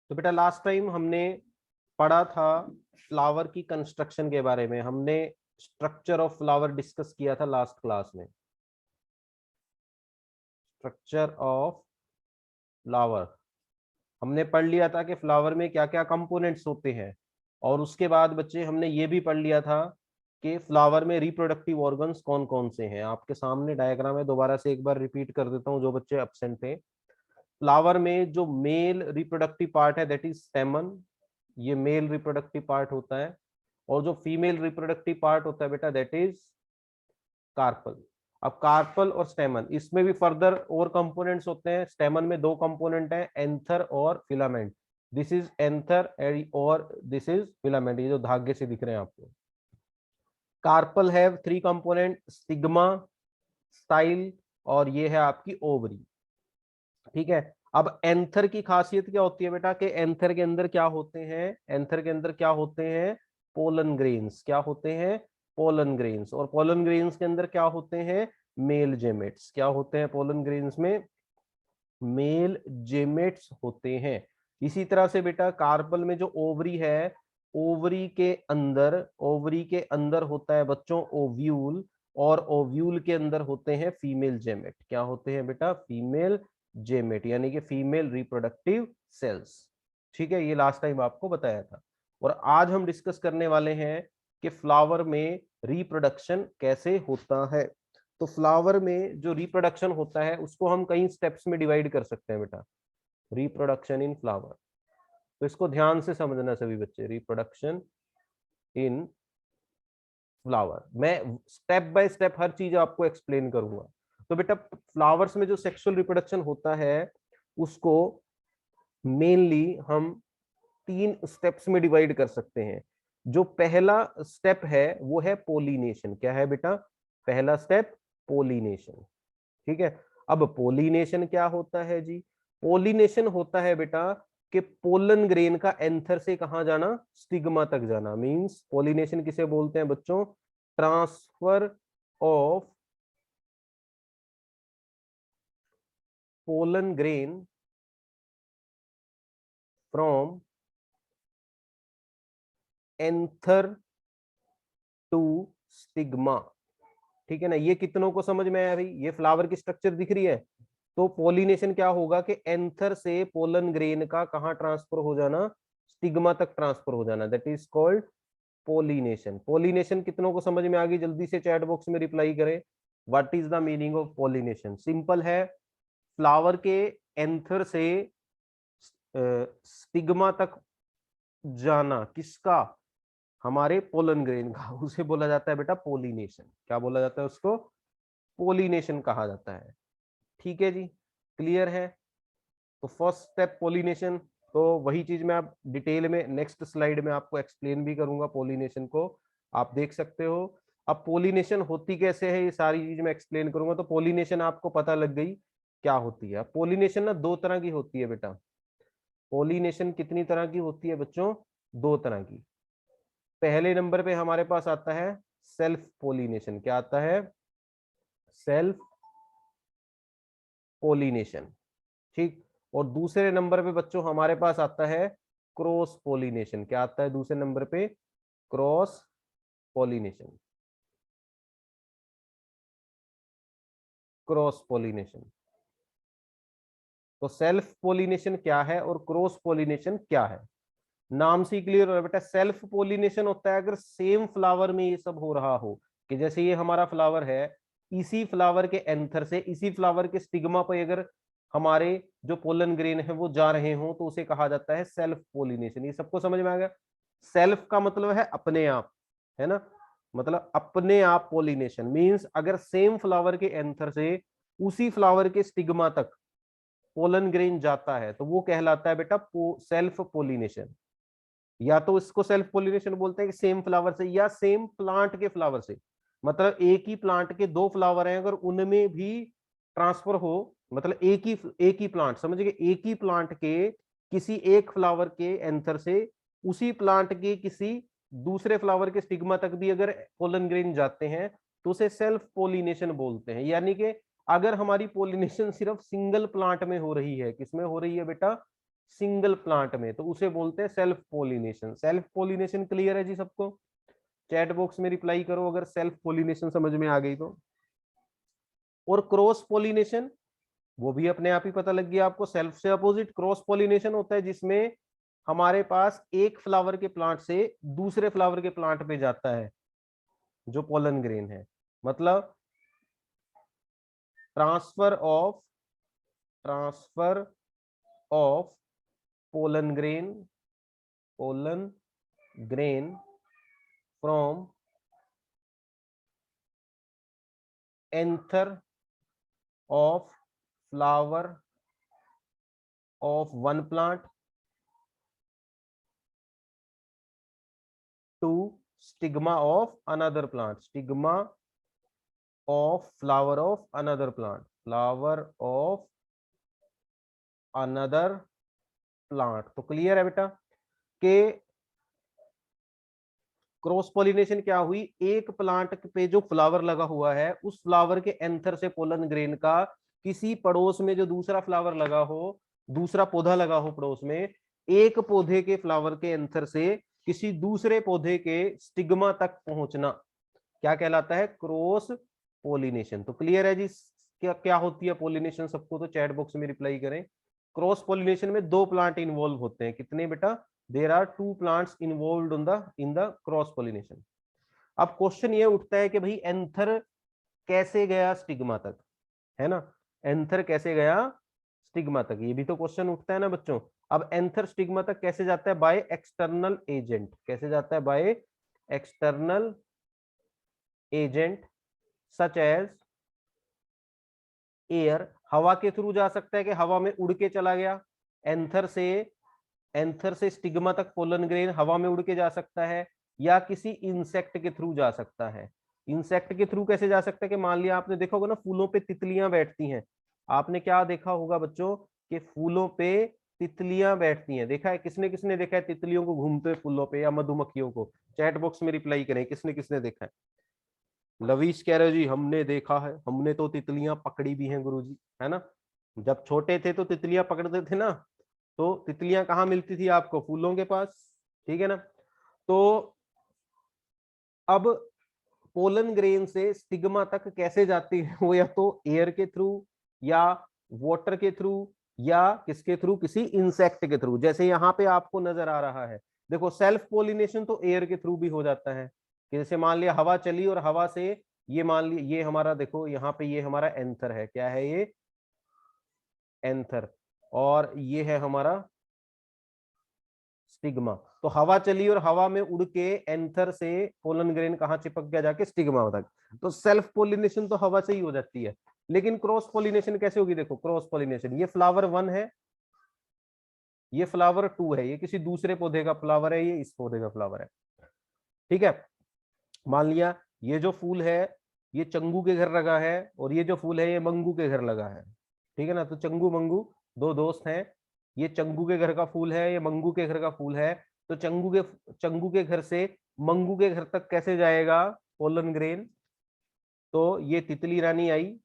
तो बेटा last time हमने पढ़ा था फ्लावर की कंस्ट्रक्शन के बारे में, हमने स्ट्रक्चर ऑफ फ्लावर डिस्कस किया था लास्ट क्लास में। स्ट्रक्चर ऑफ फ्लावर हमने पढ़ लिया था कि फ्लावर में क्या क्या कंपोनेंट्स होते हैं, और उसके बाद बच्चे हमने ये भी पढ़ लिया था कि फ्लावर में रिप्रोडक्टिव ऑर्गन्स कौन कौन से हैं। आपके सामने डायग्राम है, दोबारा से एक बार रिपीट कर देता हूँ जो बच्चे एब्सेंट थे। फ्लावर में जो मेल रिप्रोडक्टिव पार्ट है दैट इज स्टेमन, ये मेल रिप्रोडक्टिव पार्ट होता है। और जो फीमेल रिप्रोडक्टिव पार्ट होता है बेटा दैट इज कार्पल। अब कार्पल और स्टेमन, इसमें भी फर्दर और कंपोनेंट्स होते हैं। स्टेमन में दो कंपोनेंट हैं, एंथर और फिलामेंट। दिस इज एंथर और दिस इज फिलामेंट, ये जो धागे से दिख रहे हैं आपको। Carpel have three component, stigma, style, और ये है आपकी ओवरी। ठीक है। अब एंथर की खासियत क्या होती है बेटा कि एंथर के अंदर क्या होते हैं, एंथर के अंदर क्या होते हैं, पोलन ग्रेन्स। क्या होते हैं, पोलन ग्रेन्स। और पोलन ग्रेन्स के अंदर क्या होते हैं, मेल जेमेट्स। क्या होते हैं पोलन ग्रेन्स में, मेल जेमेट्स होते हैं। इसी तरह से बेटा कार्पल में जो ओवरी है, ओवरी के अंदर होता है बच्चों ओव्यूल, और ओव्यूल के अंदर होते हैं फीमेल जेमेट। क्या होते हैं बेटा, फीमेल जेमेट, यानी कि फीमेल रिप्रोडक्टिव सेल्स। ठीक है, ये लास्ट टाइम आपको बताया था। और आज हम डिस्कस करने वाले हैं कि फ्लावर में रिप्रोडक्शन कैसे होता है। तो फ्लावर में जो रिप्रोडक्शन होता है उसको हम कई स्टेप्स में डिवाइड कर सकते हैं बेटा। रिप्रोडक्शन इन फ्लावर, तो इसको ध्यान से समझना सभी बच्चे। रिप्रोडक्शन इन फ्लावर, मैं स्टेप बाय स्टेप हर चीज आपको एक्सप्लेन करूंगा। तो बेटा फ्लावर्स में जो सेक्सुअल रिप्रोडक्शन होता है उसको मेनली हम तीन स्टेप्स में डिवाइड कर सकते हैं। जो पहला स्टेप है वो है पोलिनेशन। क्या है बेटा, पहला स्टेप पोलिनेशन। ठीक है। अब पोलिनेशन क्या होता है जी, पोलिनेशन होता है बेटा कि पोलन ग्रेन का एंथर से कहां जाना, स्टिग्मा तक जाना। मींस पोलिनेशन किसे बोलते हैं बच्चों, transfer of pollen grain from anther to stigma. ठीक है ना, ये कितनों को समझ में आया भाई, ये फ्लावर की स्ट्रक्चर दिख रही है। तो पोलिनेशन क्या होगा कि एंथर से पोलन ग्रेन का कहां ट्रांसफर हो जाना, स्टिग्मा तक ट्रांसफर हो जाना, that is called pollination. Pollination कितनों को समझ में आ गई, जल्दी से चैट बॉक्स में रिप्लाई करें। What is the meaning of pollination. Simple है, फ्लावर के एंथर से स्टिग्मा तक जाना, किसका, हमारे पोलन ग्रेन का, उसे बोला जाता है बेटा पोलिनेशन। क्या बोला जाता है उसको, पोलिनेशन कहा जाता है। ठीक है जी, क्लियर है। तो फर्स्ट स्टेप पोलिनेशन, तो वही चीज मैं आप डिटेल में नेक्स्ट स्लाइड में आपको एक्सप्लेन भी करूंगा पोलिनेशन को, आप देख सकते हो। अब पोलिनेशन होती कैसे है ये सारी चीज मैं एक्सप्लेन करूंगा। तो पोलिनेशन आपको पता लग गई क्या होती है। पोलिनेशन ना दो तरह की होती है बेटा। पोलिनेशन कितनी तरह की होती है बच्चों, दो तरह की। पहले नंबर पे हमारे पास आता है सेल्फ पोलिनेशन। क्या आता है, सेल्फ पोलिनेशन। ठीक। और दूसरे नंबर पे बच्चों हमारे पास आता है क्रॉस पोलिनेशन। क्या आता है दूसरे नंबर पे, क्रॉस पोलिनेशन। Cross pollination. तो सेल्फ पोलिनेशन क्या है और क्रॉस पोलिनेशन क्या है, नाम से क्लियर हो रहा है बेटा। सेल्फ पोलिनेशन होता है अगर सेम फ्लावर में ये सब हो रहा हो, कि जैसे ये हमारा फ्लावर है, इसी फ्लावर के एंथर से इसी फ्लावर के स्टिग्मा पर अगर हमारे जो पोलन ग्रेन है वो जा रहे हो तो उसे कहा जाता है सेल्फ पोलिनेशन। ये सबको समझ में आ गया। सेल्फ का मतलब है अपने आप, है ना, मतलब अपने आप पोलिनेशन मींस अगर सेम फ्लावर के एंथर से उसी फ्लावर के स्टिग्मा तक पोलन ग्रेन जाता है तो वो कहलाता है बेटा सेल्फ पोलिनेशन। या तो इसको सेल्फ पोलिनेशन बोलते हैं कि सेम फ्लावर से या सेम प्लांट के फ्लावर से, मतलब एक ही प्लांट के दो फ्लावर हैं अगर उनमें भी ट्रांसफर हो, मतलब एक ही प्लांट समझिए, एक ही प्लांट के किसी एक फ्लावर के एंथर से उसी प्लांट के किसी दूसरे फ्लावर के स्टिग्मा तक भी अगर पोलन ग्रेन जाते हैं तो उसे सेल्फ पोलिनेशन बोलते हैं। यानी कि अगर हमारी पोलिनेशन सिर्फ सिंगल प्लांट में हो रही है, किसमें हो रही है बेटा, सिंगल प्लांट में, तो उसे बोलते हैं self pollination. Self pollination clear है जी सबको? चैट बॉक्स में रिप्लाई करो अगर सेल्फ पोलिनेशन समझ में आ गई तो। और क्रॉस पोलिनेशन, वो भी अपने आप ही पता लग गया आपको, सेल्फ से अपोजिट क्रॉस पोलिनेशन होता है जिसमें हमारे पास एक फ्लावर के प्लांट से दूसरे फ्लावर के प्लांट पे जाता है जो पोलन ग्रेन है, मतलब transfer of pollen grain from anther of flower of one plant to stigma of another plant, stigma of flower of another plant, flower of another plant. तो क्लियर है बेटा कि क्रॉस पॉलिनेशन क्या हुई, एक plant पे जो फ्लावर लगा हुआ है उस फ्लावर के एंथर से पोलन ग्रेन का किसी पड़ोस में जो दूसरा फ्लावर लगा हो, दूसरा पौधा लगा हो पड़ोस में, एक पौधे के फ्लावर के एंथर से किसी दूसरे पौधे के स्टिग्मा तक पहुंचना क्या कहलाता है, क्रॉस पोलिनेशन। तो क्लियर है जी क्या क्या होती है पॉलिनेशन सबको, तो चैट बॉक्स में रिप्लाई करें। क्रॉस पॉलिनेशन में दो प्लांट इन्वॉल्व होते हैं, कितने बेटा, there are 2 plants involved in the cross pollination. अब क्वेश्चन ये उठता है कि भाई एंथर कैसे गया स्टिग्मा तक, है ना, एंथर कैसे गया स्टिग्मा तक, ये भी तो क्वेश्चन उठता है ना बच्चों। अब एंथर स्टिग्मा तक कैसे जाता है, बाय एक्सटर्नल एजेंट, कैसे जाता है, by external agent such as air, हवा के थ्रू जा सकता है कि हवा में उड़ के चला गया, एंथर से स्टिग्मा तक पोलन ग्रेन हवा में उड़ के जा सकता है, या किसी इंसेक्ट के थ्रू जा सकता है। इंसेक्ट के थ्रू कैसे जा सकता है कि मान लिया आपने देखा होगा ना फूलों पे तितलियां बैठती हैं, आपने क्या देखा होगा बच्चों कि फूलों पे तितलियां बैठती हैं, देखा है, किसने किसने देखा है तितलियों को घूमते हुए फूलों पे या मधुमक्खियों को, चैट बॉक्स में रिप्लाई करें किसने किसने देखा है। लवीश कह रहे हो जी हमने देखा है, हमने तो तितलियां पकड़ी भी हैं गुरुजी, है ना, जब छोटे थे तो तितलियां पकड़ते थे ना, तो तितलियां कहाँ मिलती थी आपको, फूलों के पास, ठीक है ना। तो अब पोलन ग्रेन से स्टिग्मा तक कैसे जाती है, वो या तो एयर के थ्रू या वाटर के थ्रू या किसके थ्रू, किसी इंसेक्ट के थ्रू, जैसे यहाँ पे आपको नजर आ रहा है। देखो सेल्फ पोलिनेशन तो एयर के थ्रू भी हो जाता है, कि जैसे मान लिया हवा चली और हवा से ये मान लिया, ये हमारा देखो यहाँ पे ये हमारा एंथर है, क्या है ये, एंथर, और ये है हमारा स्टिग्मा। तो हवा चली और हवा में उड़ के एंथर से पोलन ग्रेन कहाँ चिपक गया, जाके स्टिग्मा तक। तो सेल्फ पोलिनेशन तो हवा से ही हो जाती है, लेकिन क्रॉस पोलिनेशन कैसे होगी, देखो क्रॉस पोलिनेशन, ये फ्लावर 1 है, ये फ्लावर 2 है, ये किसी दूसरे पौधे का फ्लावर है, ये इस पौधे का फ्लावर है, ठीक है। मान लिया ये जो फूल है ये चंगू के घर लगा है, और ये जो फूल है ये मंगू के घर लगा है, ठीक है ना। तो चंगू मंगू दो दोस्त हैं, ये चंगू के घर का फूल है, ये मंगू के घर का फूल है। तो चंगू के घर से मंगू के घर तक कैसे जाएगा पोलन ग्रेन, तो ये तितली रानी आई,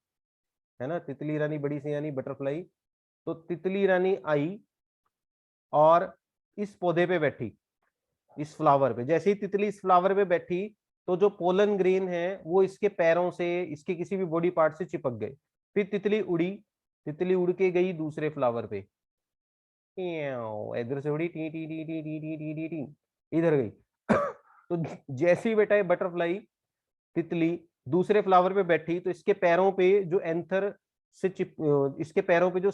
है ना, तितली रानी बड़ी सी यानी बटरफ्लाई, तो तितली रानी आई और इस पौधे पे बैठी, इस फ्लावर पे, जैसे ही तितली इस फ्लावर पे बैठी तो जो पोलन ग्रेन है वो इसके पैरों से, इसके किसी भी बॉडी पार्ट से चिपक गए। फिर तितली उड़ी, तितली उड़ के गई दूसरे फ्लावर पे, इधर से उड़ी T T T T T T T T T इधर गई। तो जैसे ही बेटा ये बटरफ्लाई तितली दूसरे फ्लावर पे बैठी तो इसके पैरों पे जो एंथर से इसके पैरों पे जो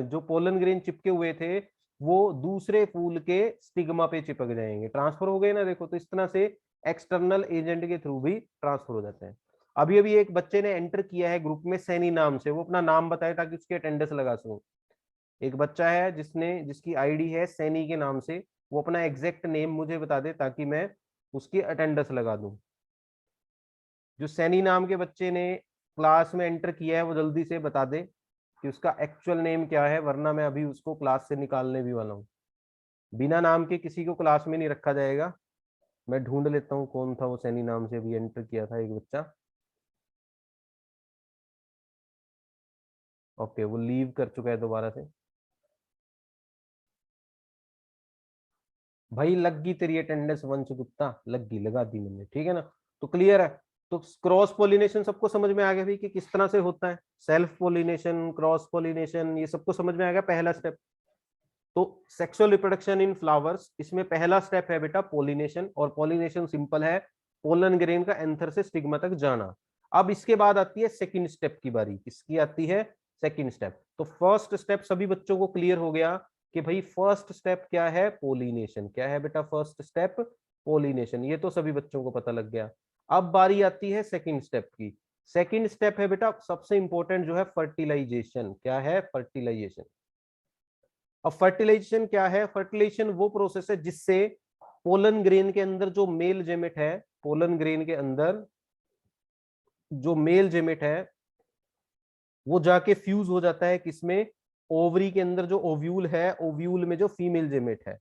जो पोलन ग्रेन चिपके हुए थे वो दूसरे फूल के स्टिग्मा पे चिपक जाएंगे, ट्रांसफर हो गए ना, देखो। तो इस तरह से एक्सटर्नल एजेंट के थ्रू भी ट्रांसफर हो जाते हैं। अभी अभी एक बच्चे ने एंटर किया है ग्रुप में सैनी नाम से, वो अपना नाम बताए ताकि उसकी अटेंडेंस लगा सकूं। एक बच्चा है जिसकी आईडी है सैनी के नाम से, वो अपना एग्जैक्ट नेम मुझे बता दे ताकि मैं उसकी अटेंडेंस लगा दूं। जो सैनी नाम के बच्चे ने क्लास में एंटर किया है वो जल्दी से बता दे कि उसका एक्चुअल नेम क्या है, वरना मैं अभी उसको क्लास से निकालने भी वाला हूँ। बिना नाम के किसी को क्लास में नहीं रखा जाएगा। मैं ढूंढ लेता हूँ कौन था वो सैनी नाम से अभी एंटर किया था एक बच्चा। ओके वो लीव कर चुका है दोबारा से। भाई लग गई तेरी अटेंडेंस वंश गुप्ता, लग गई, लगा दी मैंने, ठीक है ना। तो क्लियर है। तो क्रॉस पोलिनेशन सबको समझ में आ गया भाई कि किस तरह से होता है, सेल्फ पोलिनेशन, क्रॉस पोलिनेशन, ये सबको समझ में आ गया पहला स्टेप। तो सेक्सुअल रिप्रोडक्शन इन फ्लावर्स, इसमें पहला स्टेप है बेटा पोलिनेशन, और पोलिनेशन सिंपल है, पोलन ग्रेन का एंथर से स्टिग्मा तक जाना। अब इसके बाद आती है सेकंड स्टेप की बारी, किसकी आती है, सेकंड स्टेप। तो फर्स्ट स्टेप सभी बच्चों को क्लियर हो गया कि भाई फर्स्ट स्टेप क्या है, पोलिनेशन। क्या है बेटा फर्स्ट स्टेप, पोलिनेशन, ये तो सभी बच्चों को पता लग गया। अब बारी आती है सेकंड स्टेप की। सेकंड स्टेप है बेटा सबसे इंपॉर्टेंट जो है फर्टिलाइजेशन। क्या है, फर्टिलाइजेशन। अब फर्टिलाइजेशन क्या है, फर्टिलाइजेशन वो प्रोसेस है जिससे पोलन ग्रेन के अंदर जो मेल जेमेट है, पोलन ग्रेन के अंदर जो मेल जेमेट है वो जाके फ्यूज हो जाता है किसमें, ओवरी के अंदर जो ओव्यूल है, ओव्यूल में जो फीमेल जेमेट है,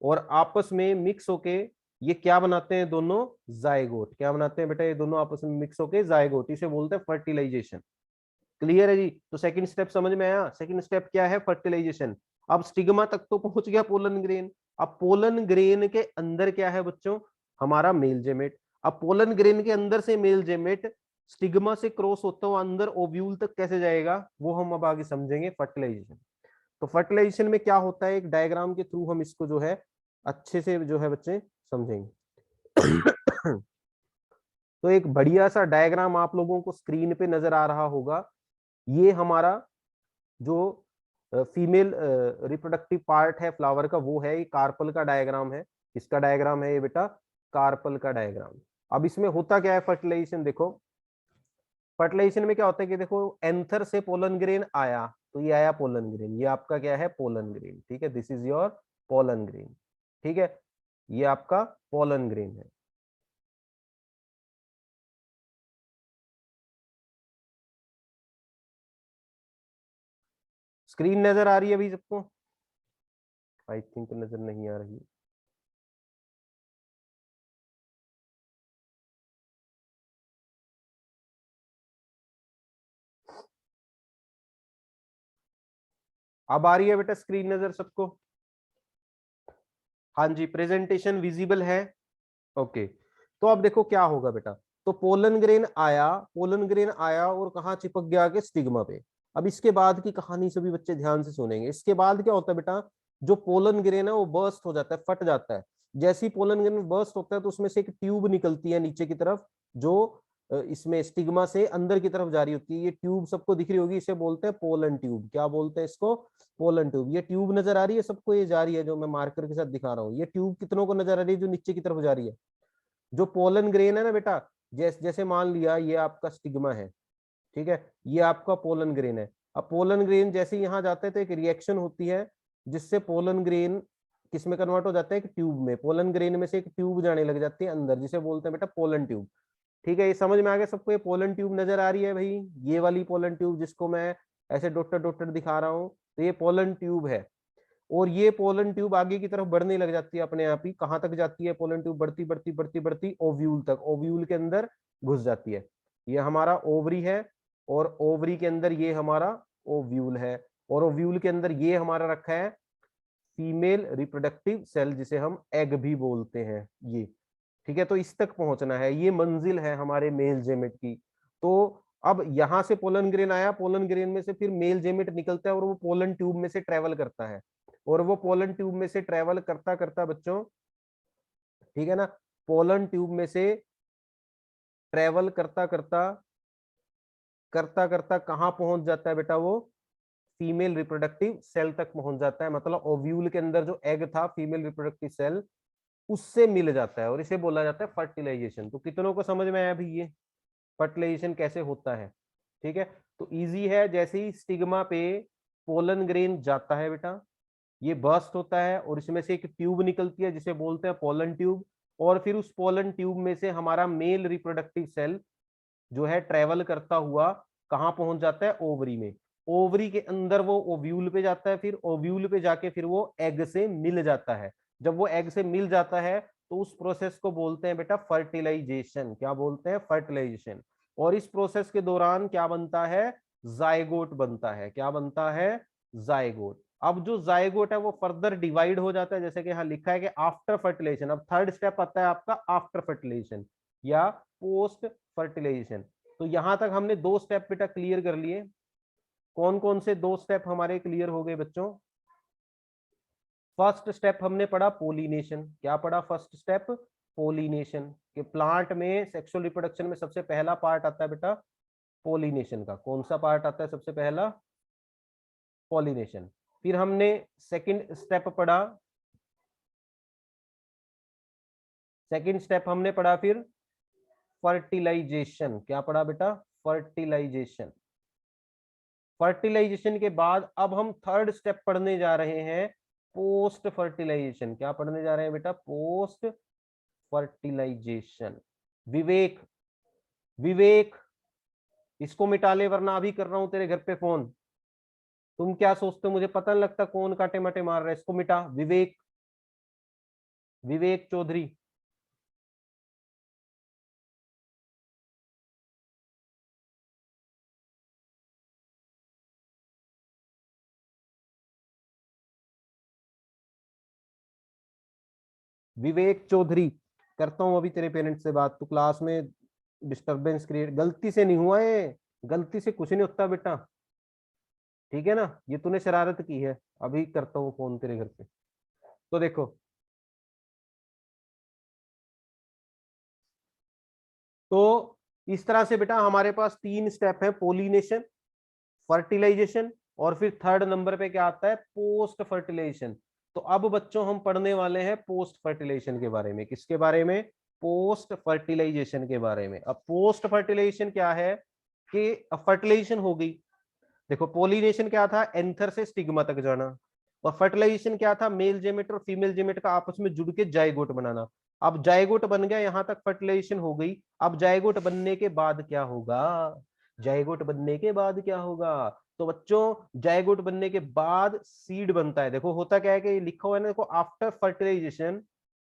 और आपस में मिक्स होके ये क्या बनाते हैं दोनों, जायगोट। क्या बनाते हैं बेटा, ये दोनों आपस में मिक्स होके जायगोट, इसे बोलते हैं फर्टिलाइजेशन। क्लियर है जी। तो सेकंड स्टेप समझ में आया, सेकंड स्टेप क्या है, फर्टिलाइजेशन। अब स्टिग्मा तक तो पहुंच गया पोलन ग्रेन। अब पोलन ग्रेन के अंदर क्या है बच्चों, हमारा मेल जेमेट। अब पोलन ग्रेन के अंदर से मेल जेमेट स्टिग्मा से क्रॉस होता हुआ अंदर ओव्यूल तक कैसे जाएगा, वो हम अब आगे समझेंगे, फर्टिलाइजेशन। तो फर्टिलाइजेशन में क्या होता है, एक डायग्राम के थ्रू हम इसको जो है अच्छे से जो है बच्चे समझेंगे। तो एक बढ़िया सा डायग्राम आप लोगों को स्क्रीन पे नजर आ रहा होगा। ये हमारा जो फीमेल रिप्रोडक्टिव पार्ट है फ्लावर का, वो है ये कार्पल का डायग्राम है। किसका डायग्राम है ये बेटा, कार्पल का डायग्राम। अब इसमें होता क्या है फर्टिलाइजेशन, देखो फर्टिलाइजेशन में क्या होता है कि देखो एंथर से पोलन ग्रेन आया, तो ये आया पोलन ग्रेन, ये आपका क्या है, पोलन ग्रेन, ठीक है, this is your pollen grain, ठीक है, ये आपका पोलन ग्रेन है। स्क्रीन नजर आ रही है अभी सबको, आई थिंक नजर नहीं आ रही। अब आ रही है बेटा स्क्रीन नजर सबको, हाँ जी, प्रेजेंटेशन विजिबल है, ओके। तो अब देखो क्या होगा बेटा, तो पोलन ग्रेन आया, पोलन ग्रेन आया और कहाँ चिपक गया के स्टिग्मा पे। अब इसके बाद की कहानी सभी बच्चे ध्यान से सुनेंगे। इसके बाद क्या होता है बेटा, जो पोलन ग्रेन है वो बर्स्ट हो जाता है, फट जाता है। जैसे ही पोलन ग्रेन बर्स्ट होता है तो उसमें से एक ट्यूब निकलती है नीचे की तरफ, जो इसमें स्टिग्मा से अंदर की तरफ जारी होती है। ये ट्यूब सबको दिख रही होगी, इसे बोलते हैं पोलन ट्यूब। क्या बोलते हैं इसको, पोलन ट्यूब। ये ट्यूब नजर आ रही है सबको, ये जा रही है जो मैं मार्कर के साथ दिखा रहा हूँ, ये ट्यूब कितनों को नजर आ रही है, जो नीचे की तरफ जा रही है। जो पोलन ग्रेन है ना बेटा, जैसे मान लिया ये आपका स्टिग्मा है, ठीक है, ये आपका पोलन ग्रेन है। अब पोलन ग्रेन जैसे ही यहाँ जाता है तो एक रिएक्शन होती है जिससे पोलन ग्रेन किस में कन्वर्ट हो जाता है, एक ट्यूब में। पोलन ग्रेन में से एक ट्यूब जाने लग जाती है अंदर, जिसे बोलते हैं बेटा पोलन ट्यूब। ठीक है, ये समझ में आ गया सबको, ये पोलन ट्यूब नजर आ रही है भाई, ये वाली पोलन ट्यूब जिसको मैं ऐसे डॉटर डॉटर दिखा रहा हूँ, तो ये पोलन ट्यूब है। और ये पोलन ट्यूब आगे की तरफ बढ़ने लग जाती है अपने आप ही। कहां तक जाती है पोलन ट्यूब, बढ़ती बढ़ती बढ़ती बढ़ती ओव्यूल तक, ओव्यूल के अंदर घुस जाती है। ये हमारा ओवरी है, और ओवरी के अंदर ये हमारा ओव्यूल है, और ओव्यूल के अंदर ये हमारा रखा है फीमेल रिप्रोडक्टिव सेल, जिसे हम एग भी बोलते हैं ये। ठीक है, तो इस तक पहुंचना है, ये मंजिल है हमारे मेल जेमेट की। तो अब यहां से पोलन ग्रेन आया, पोलन ग्रेन में से फिर मेल जेमेट निकलता है और वो पोलन ट्यूब में से ट्रेवल करता है, और वो पोलन ट्यूब में से ट्रेवल करता करता बच्चों, ठीक है ना, पोलन ट्यूब में से ट्रेवल करता करता करता करता कहाँ पहुंच जाता है बेटा, वो फीमेल रिप्रोडक्टिव सेल तक पहुंच जाता है। मतलब ओव्यूल के अंदर जो एग था, फीमेल रिप्रोडक्टिव सेल, उससे मिल जाता है, और इसे बोला जाता है फर्टिलाइजेशन। तो कितनों को समझ में आया भी ये फर्टिलाइजेशन कैसे होता है, ठीक है। तो इजी है, जैसे ही स्टिग्मा पे पोलन ग्रेन जाता है बेटा, ये बर्स्ट होता है और इसमें से एक ट्यूब निकलती है जिसे बोलते हैं पोलन ट्यूब, और फिर उस पोलन ट्यूब में से हमारा मेल रिप्रोडक्टिव सेल जो है ट्रेवल करता हुआ कहाँ पहुंच जाता है, ओवरी में। ओवरी के अंदर वो ओव्यूल पे जाता है, फिर ओव्यूल पे जाके फिर वो एग से मिल जाता है। जब वो एग से मिल जाता है तो उस प्रोसेस को बोलते हैं बेटा फर्टिलाइजेशन। क्या बोलते हैं, फर्टिलाइजेशन। और इस प्रोसेस के दौरान क्या बनता है, जायगोट बनता है। क्या बनता है, जायगोट। अब जो जायगोट है वो फर्दर डिवाइड हो जाता है, जैसे कि यहाँ लिखा है कि आफ्टर फर्टिलाइजेशन। अब थर्ड स्टेप आता है आपका आफ्टर फर्टिलाइजेशन या पोस्ट फर्टिलाइजेशन। तो यहां तक हमने 2 स्टेप बेटा क्लियर कर लिए। कौन कौन से 2 स्टेप हमारे क्लियर हो गए बच्चों? फर्स्ट स्टेप हमने पढ़ा पोलिनेशन। क्या पढ़ा फर्स्ट स्टेप? पोलिनेशन। के प्लांट में सेक्सुअल रिप्रोडक्शन में सबसे पहला पार्ट आता है बेटा पोलिनेशन का। कौन सा पार्ट आता है सबसे पहला? पोलिनेशन। फिर हमने सेकंड स्टेप पढ़ा। सेकंड स्टेप हमने पढ़ा फिर फर्टिलाइजेशन। क्या पढ़ा बेटा? फर्टिलाइजेशन। फर्टिलाइजेशन के बाद अब हम थर्ड स्टेप पढ़ने जा रहे हैं पोस्ट फर्टिलाइजेशन। क्या पढ़ने जा रहे हैं बेटा? Post fertilisation. विवेक, विवेक इसको मिटा ले वरना अभी कर रहा हूं तेरे घर पे फोन। तुम क्या सोचते हो मुझे पता नहीं लगता कौन काटे माटे मार रहा है? इसको मिटा। विवेक, विवेक चौधरी। विवेक चौधरी, करता हूं अभी तेरे पेरेंट्स से बात। तू क्लास में डिस्टरबेंस क्रिएट, गलती से नहीं हुआ है, गलती से कुछ नहीं होता बेटा, ठीक है ना? ये तूने शरारत की है। अभी करता हूँ फोन तेरे घर पे। तो देखो, तो इस तरह से बेटा हमारे पास 3 स्टेप है, पोलिनेशन, फर्टिलाइजेशन और फिर थर्ड नंबर पे क्या आता है? Post fertilization. तो अब बच्चों हम पढ़ने वाले हैं पोस्ट फर्टिलाइजेशन के बारे में। किसके बारे में? पोस्ट फर्टिलाइजेशन के बारे में। अब पोस्ट फर्टिलाइजेशन क्या है कि फर्टिलाइजेशन हो गई। देखो पोलिनेशन क्या था? एंथर से स्टिग्मा तक जाना। और फर्टिलाइजेशन क्या था? मेल जेमेट और फीमेल जेमेट का आपस में जुड़ के जाइगोट बनाना। अब जाइगोट बन गया, यहां तक फर्टिलाइजेशन हो गई। अब जाइगोट बनने के बाद क्या होगा? जाइगोट बनने के बाद क्या होगा? तो बच्चों जाइगोट बनने के बाद सीड बनता है। देखो होता क्या है कि लिखा हुआ है ना, देखो after fertilization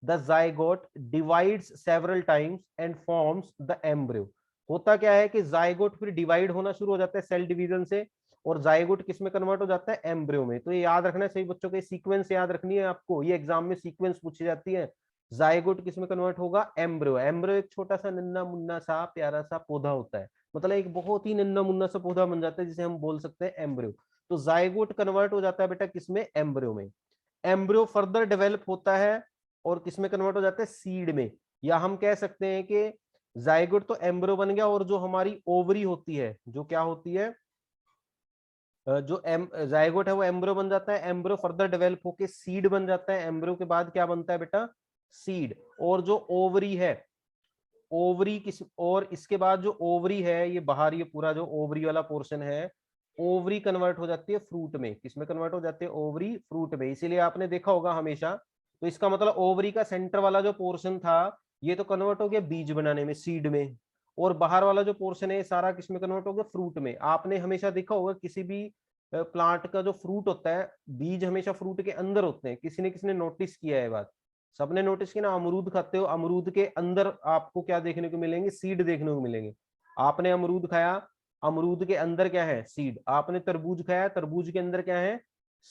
the zygote divides several times and forms the embryo. होता क्या है कि जाइगोट फिर डिवाइड होना शुरू हो जाता है सेल डिवीजन से, और जाइगोट किस में कन्वर्ट हो जाता है? एम्ब्रियो में। तो ये याद रखना है सभी बच्चों के, सीक्वेंस याद रखनी है आपको, ये एग्जाम में सीक्वेंस पूछी जाती है। जाइगोट किस में कन्वर्ट होगा? एम्ब्रियो। एम्ब्रियो एक छोटा सा नन्ना मुन्ना सा प्यारा सा पौधा होता है, मतलब एक बहुत ही नन्ना मुन्ना सा पौधा बन जाता है जिसे हम बोल सकते हैं एम्ब्रियो। तो जाइगोट कन्वर्ट हो जाता है बेटा किसमें? एम्ब्रियो में। एम्ब्रियो फर्दर डेवलप होता है और किसमें कन्वर्ट हो जाता है? सीड में। या हम कह सकते हैं कि जाइगोट तो एम्ब्रियो बन गया, और जो हमारी ओवरी होती है, जो क्या होती है, जो जाइगोट है वो एम्ब्रियो बन जाता है। एम्ब्रियो फर्दर डेवलप होके सीड बन जाता है। एम्ब्रियो के बाद क्या बनता है बेटा? सीड। और जो ओवरी है, ओवरी किस, और इसके बाद जो ओवरी है ये बाहर, ये पूरा जो ओवरी वाला पोर्शन है, ओवरी कन्वर्ट हो जाती है फ्रूट में। किसमें कन्वर्ट हो जाती है? ओवरी फ्रूट में। इसीलिए आपने देखा होगा हमेशा, तो इसका मतलब ओवरी का सेंटर वाला जो पोर्शन था ये तो कन्वर्ट हो गया बीज बनाने में, सीड में। और बाहर वाला जो पोर्शन है सारा किसमें कन्वर्ट हो गया? फ्रूट में। आपने हमेशा देखा होगा किसी भी प्लांट का जो फ्रूट होता है, बीज हमेशा फ्रूट के अंदर होते हैं। किसी ने नोटिस किया है बात? सबने नोटिस किया ना? अमरूद खाते हो, अमरूद के अंदर आपको क्या देखने को मिलेंगे? सीड देखने को मिलेंगे। आपने अमरूद खाया, अमरूद के अंदर क्या है? सीड। आपने तरबूज खाया, तरबूज के अंदर क्या है?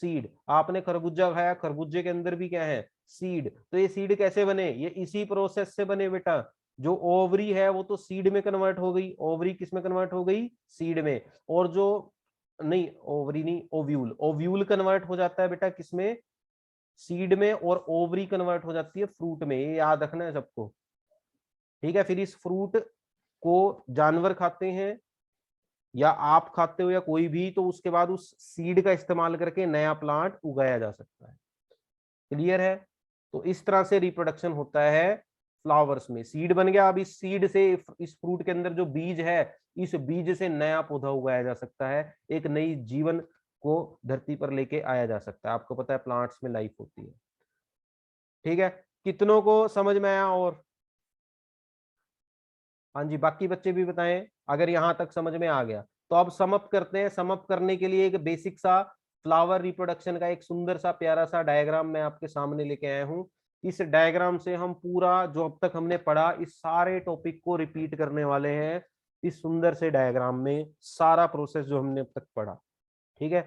सीड। आपने खरबूजा खाया, खरबूजे के अंदर भी क्या है? सीड। तो ये सीड कैसे बने? ये इसी प्रोसेस से बने बेटा। जो ओवरी है वो तो सीड में कन्वर्ट हो गई, ओवरी किस में कन्वर्ट हो गई? सीड में। और जो, नहीं ओवरी नहीं, ओव्यूल, ओव्यूल कन्वर्ट हो जाता है बेटा किसमें? सीड में। और ओवरी कन्वर्ट हो जाती है फ्रूट में। ये याद रखना है सबको, ठीक है? फिर इस फ्रूट को जानवर खाते हैं या आप खाते हो या कोई भी, तो उसके बाद उस सीड का इस्तेमाल करके नया प्लांट उगाया जा सकता है। क्लियर है? तो इस तरह से रिप्रोडक्शन होता है फ्लावर्स में। सीड बन गया, अब इस सीड से, इस फ्रूट के अंदर जो बीज है, इस बीज से नया पौधा उगाया जा सकता है, एक नई जीवन को धरती पर लेके आया जा सकता है। आपको पता है प्लांट्स में लाइफ होती है, ठीक है? कितनों को समझ में आया? और हाँ जी, बाकी बच्चे भी बताएं अगर यहां तक समझ में आ गया। तो अब समअप करते हैं। समअप करने के लिए एक बेसिक सा फ्लावर रिप्रोडक्शन का एक सुंदर सा प्यारा सा डायग्राम मैं आपके सामने लेके आया हूं। इस डायग्राम से हम पूरा जो अब तक हमने पढ़ा इस सारे टॉपिक को रिपीट करने वाले हैं। इस सुंदर से डायग्राम में सारा प्रोसेस जो हमने अब तक पढ़ा, ठीक है?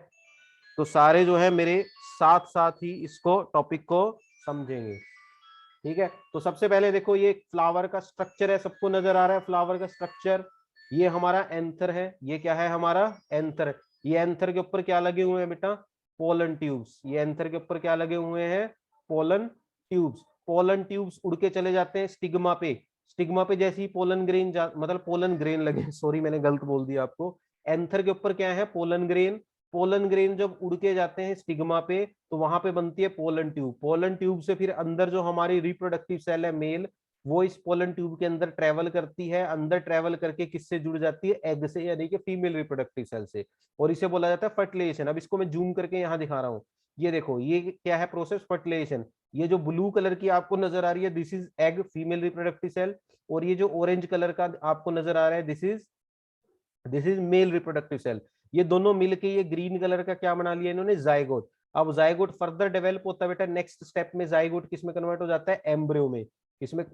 तो सारे जो है मेरे साथ साथ ही इसको टॉपिक को समझेंगे। ठीक है, तो सबसे पहले देखो ये फ्लावर का स्ट्रक्चर है, सबको नजर आ रहा है फ्लावर का स्ट्रक्चर। ये हमारा एंथर है, ये क्या है हमारा एंथर। ये एंथर के ऊपर क्या लगे हुए हैं बेटा, पोलन ट्यूब्स। ये एंथर के ऊपर क्या लगे हुए हैं, पोलन ट्यूब्स। पोलन ट्यूब्स उड़ के चले जाते हैं स्टिग्मा पे। स्टिग्मा पे जैसे ही पोलन ग्रेन मतलब पोलन ग्रेन लगे सॉरी मैंने गलत बोल दिया आपको। एंथर के ऊपर क्या है, पोलन ग्रेन। पोलन ग्रेन जब उड़ के जाते हैं स्टिग्मा पे तो वहां पे बनती है पोलन ट्यूब। पोलन ट्यूब से फिर अंदर जो हमारी रिप्रोडक्टिव सेल है मेल, वो इस पोलन ट्यूब के अंदर ट्रेवल करती है। अंदर ट्रेवल करके किससे जुड़ जाती है, एग से, यानी कि फीमेल रिप्रोडक्टिव सेल से, और इसे बोला जाता है फर्टिलाइजेशन। अब इसको मैं जूम करके यहाँ दिखा रहा हूँ। ये देखो ये क्या है प्रोसेस, फर्टिलाइजेशन। ये जो ब्लू कलर की आपको नजर आ रही है this is egg, female reproductive cell. और ये जो ऑरेंज कलर का आपको नजर आ रहा है this is male reproductive cell. ये दोनों मिलके ये ग्रीन कलर का क्या बना लिया इन्होंने, जायगोट। अब जायगोट फर्दर डेवलप होता है बेटा, नेक्स्ट स्टेप में जायगोट किसमें कन्वर्ट हो जाता है, एम्ब्रियो में। किसमें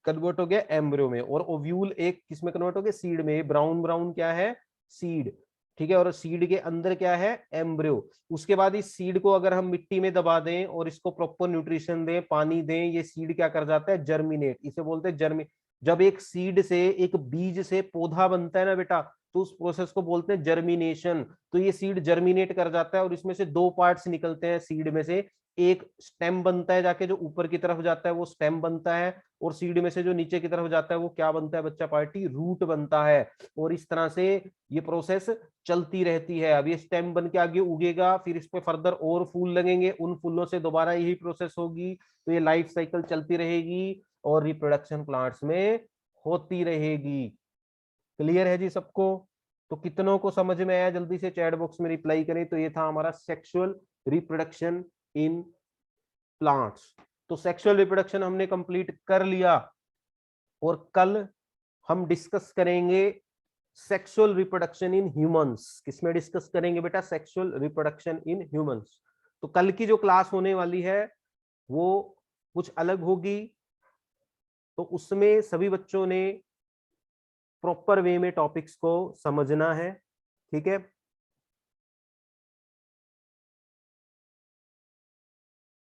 कन्वर्ट हो गया, एम्ब्रियो में। और ओव्यूल एक किसमें कन्वर्ट हो गया, सीड में। ब्राउन ब्राउन क्या है, सीड। ठीक है, और सीड के अंदर क्या है, एम्ब्रियो। उसके बाद इस सीड को अगर हम मिट्टी में दबा दें और इसको प्रॉपर न्यूट्रिशन दें, पानी दें, ये सीड क्या कर जाता है, जर्मिनेट। इसे बोलते हैं जर्मी। जब एक सीड से, एक बीज से पौधा बनता है ना बेटा, तो उस प्रोसेस को बोलते हैं जर्मिनेशन। तो ये सीड जर्मिनेट कर जाता है और इसमें से दो पार्ट्स निकलते हैं सीड में से। एक स्टेम बनता है, जाके जो ऊपर की तरफ जाता है वो स्टेम बनता है, और सीड में से जो नीचे की तरफ जाता है वो क्या बनता है बच्चा पार्टी, रूट बनता है। और इस तरह से ये प्रोसेस चलती रहती है। अब ये स्टेम बन के आगे उगेगा, फिर इस पे फर्दर और फूल लगेंगे, उन फूलों से दोबारा यही प्रोसेस होगी। तो ये लाइफ साइकिल चलती रहेगी और रिप्रोडक्शन प्लांट्स में होती रहेगी। क्लियर है जी सबको। तो कितनों को समझ में आया, जल्दी से चैट बॉक्स में रिप्लाई करें। तो ये था हमारा सेक्सुअल रिप्रोडक्शन इन प्लांट्स। तो सेक्सुअल रिप्रोडक्शन हमने कंप्लीट कर लिया, और कल हम डिस्कस करेंगे सेक्सुअल रिप्रोडक्शन इन ह्यूमंस। किसमें डिस्कस करेंगे बेटा, सेक्सुअल रिप्रोडक्शन इन ह्यूमंस। तो कल की जो क्लास होने वाली है वो कुछ अलग होगी। तो उसमें सभी बच्चों ने प्रॉपर वे में टॉपिक्स को समझना है। ठीक है,